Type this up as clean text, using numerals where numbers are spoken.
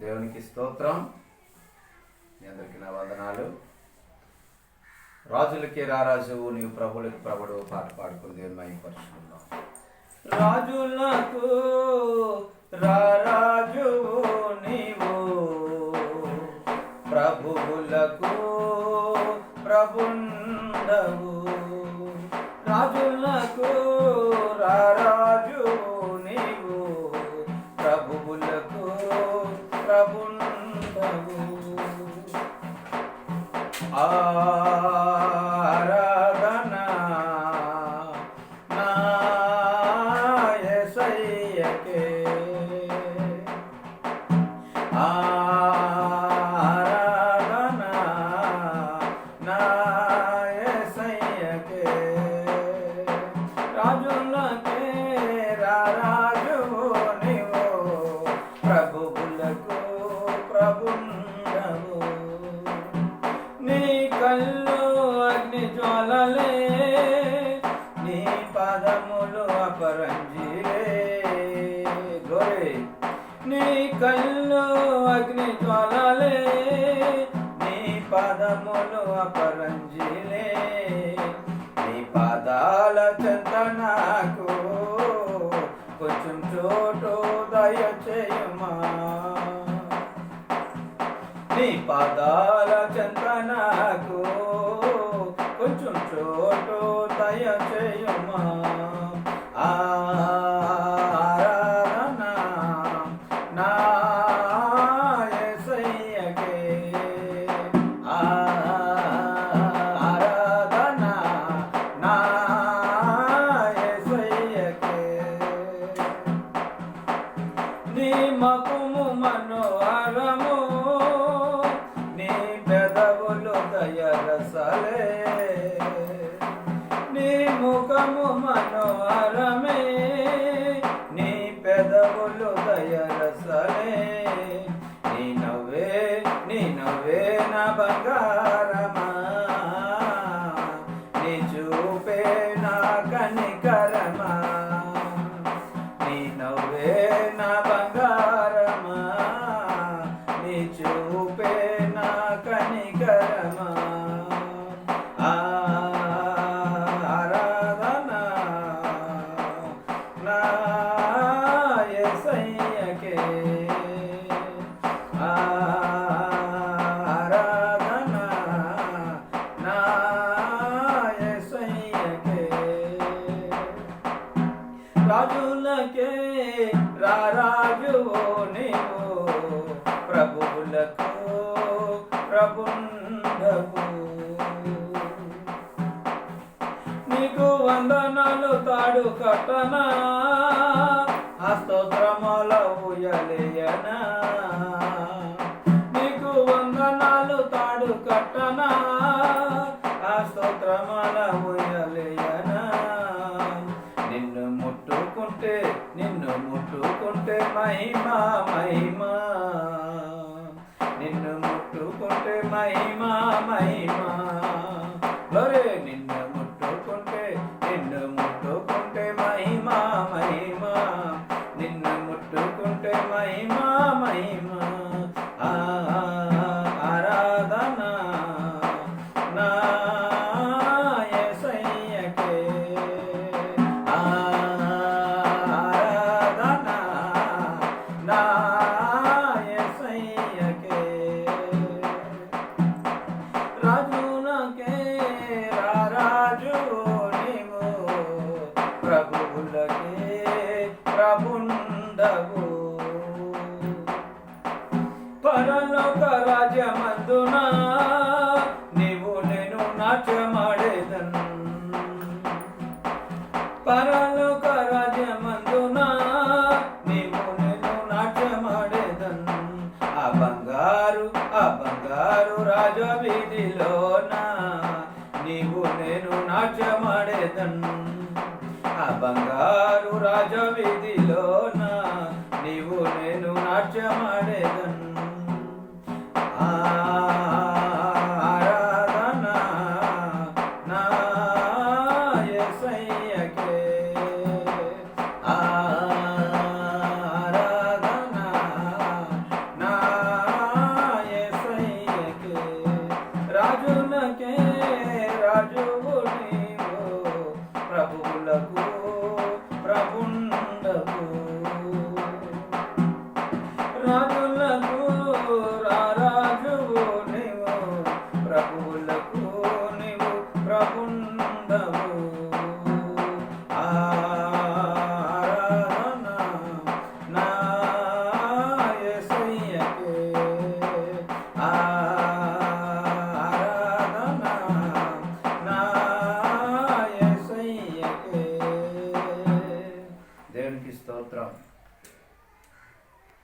దేవునికి స్తోత్రం. మీ అందరికీ నా వందనాలు. రాజులకి రారాజువు, నీవు ప్రభులకి ప్రభుడు పాట పాడుకుని దేవుని మహిమపరుచుకుందాం. రాజులకు రారాజువు నీవు, ప్రభువులకు ప్రభుండవు. రాజులకు రారాజువు నీవు, ప్రభువులకు ప్రభుండవు. ఆరాధనా నా యేసయ్యకే, ఆరాధనా నా యేసయ్యకే. రాజులకే రారాజువు నీవు, ప్రభువులకు ప్రభుండవు. నీ కళ్ళు అగ్ని జ్వాలలే, నీ పాదములు అపరంజిలే. గోరే నీ కళ్ళు అగ్ని జ్వాలలే, నీ పాదములు అపరంజిలే. నీ పాదాల చెంత నాకు కొంచెం చోటు దయచేయుమా. నీ పాదాల చెంత నాకు కొంచెం చోటు దయచేయుమా. ఆరాధనా నా యేసయ్యకే, ఆరాధనా నా యేసయ్యకే. నీ మకుము మనోహరము, నీ పెదవులు దయరసలే. నీ ముఖము మనోహరమే, నీ పెదవులు దయరసలే. నీ నవ్వే నా బంగారమా, నీ చూపే నా కనికరమా. నీ నవ్వే నా బంగారమా, నీ చూపే నా కనికరమా. ఆరాధనా నా యేసయ్యకే, ఆరాధనా నా యేసయ్యకే. రాజులకే రారాజువు నీవు, ప్రభువులకు ప్రభుండవు. నీకు వందనాలు తాడు కట్టనా, ఆ స్తోత్రముల ఊయలేయనా. నీకు వందనాలు తాడు కట్టనా, ఆ స్తోత్రముల ఊయలేయనా. నిన్ను ముట్టుకుంటే మహిమా మహిమా, నిన్ను ముట్టుకుంటే మహిమా మహిమా. లరే నిన్ను ముట్టుకుంటే మహిమా మహిమా, నిన్ను ముట్టుకుంటే మహిమా మహిమా. ఆరాధనా నా యేసయ్యకే, ఆరాధనా నా యేసయ్యకే. రాజులకే రారాజువు నీవు, ప్రభువులకే ప్రభుండవు. పరలోక రాజ్యమందున నీవు నేను నాట్యమాడేదన్. పరలోక రాజ్యమందున నీవు నేను నాట్యమాడేదన్. ఆ బంగారు రాజవీధిలోన నీవు నేను నాట్యమాడేదన్. ఆ బంగారు రాజవీధిలోన నీవు నేను నాట్యమాడేదన్.